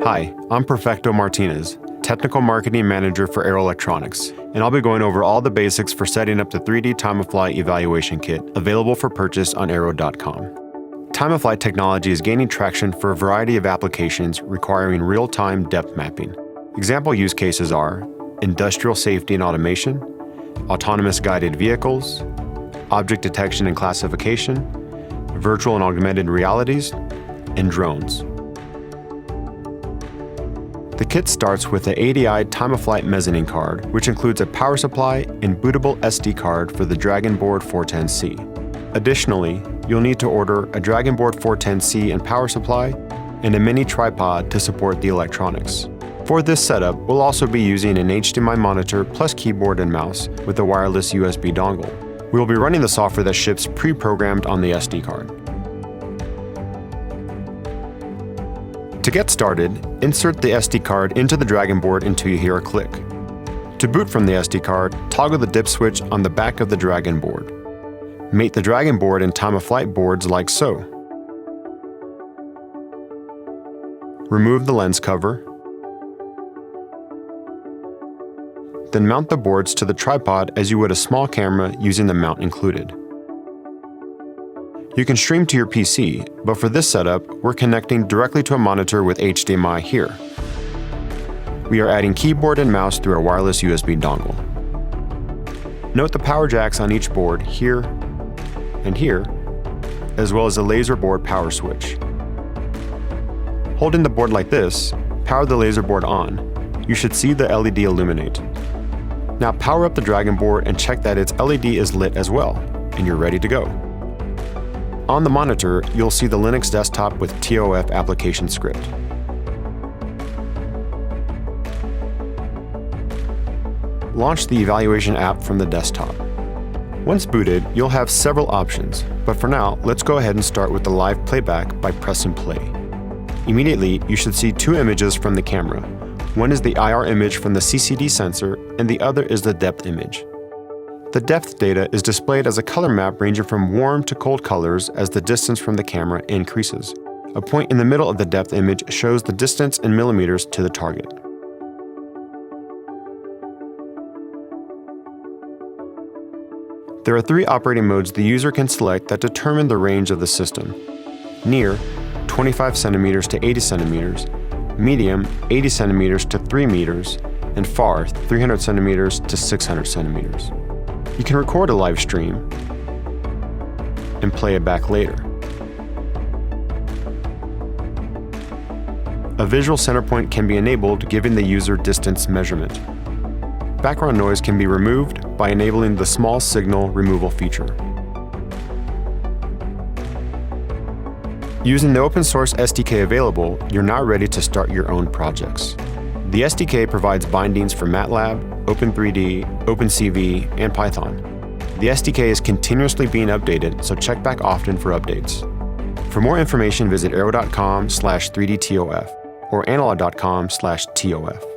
Hi, I'm Perfecto Martinez, Technical Marketing Manager for Aero Electronics, and I'll be going over all the basics for setting up the 3D Time-of-Flight Evaluation Kit available for purchase on aero.com. Time-of-Flight technology is gaining traction for a variety of applications requiring real-time depth mapping. Example use cases are industrial safety and automation, autonomous guided vehicles, object detection and classification, virtual and augmented realities, and drones. The kit starts with the ADI Time-of-Flight mezzanine card, which includes a power supply and bootable SD card for the Dragonboard 410C. Additionally, you'll need to order a Dragonboard 410C and power supply and a mini tripod to support the electronics. For this setup, we'll also be using an HDMI monitor plus keyboard and mouse with a wireless USB dongle. We will be running the software that ships pre-programmed on the SD card. To get started, insert the SD card into the Dragonboard until you hear a click. To boot from the SD card, toggle the dip switch on the back of the Dragonboard. Mate the Dragonboard and Time-of-Flight boards like so. Remove the lens cover. Then mount the boards to the tripod as you would a small camera using the mount included. You can stream to your PC, but for this setup, we're connecting directly to a monitor with HDMI here. We are adding keyboard and mouse through a wireless USB dongle. Note the power jacks on each board here and here, as well as a laser board power switch. Holding the board like this, power the laser board on. You should see the LED illuminate. Now power up the Dragonboard and check that its LED is lit as well, and you're ready to go. On the monitor, you'll see the Linux desktop with ToF application script. Launch the evaluation app from the desktop. Once booted, you'll have several options, but for now, let's go ahead and start with the live playback by pressing play. Immediately, you should see two images from the camera. One is the IR image from the CCD sensor, and the other is the depth image. The depth data is displayed as a color map ranging from warm to cold colors as the distance from the camera increases. A point in the middle of the depth image shows the distance in millimeters to the target. There are three operating modes the user can select that determine the range of the system. Near, 25 centimeters to 80 centimeters, medium, 80 centimeters to 3 meters, and far, 300 centimeters to 600 centimeters. You can record a live stream and play it back later. A visual center point can be enabled giving the user distance measurement. Background noise can be removed by enabling the small signal removal feature. Using the open source SDK available, you're now ready to start your own projects. The SDK provides bindings for MATLAB, Open3D, OpenCV, and Python. The SDK is continuously being updated, so check back often for updates. For more information, visit aero.com/3dtof or analog.com/ToF.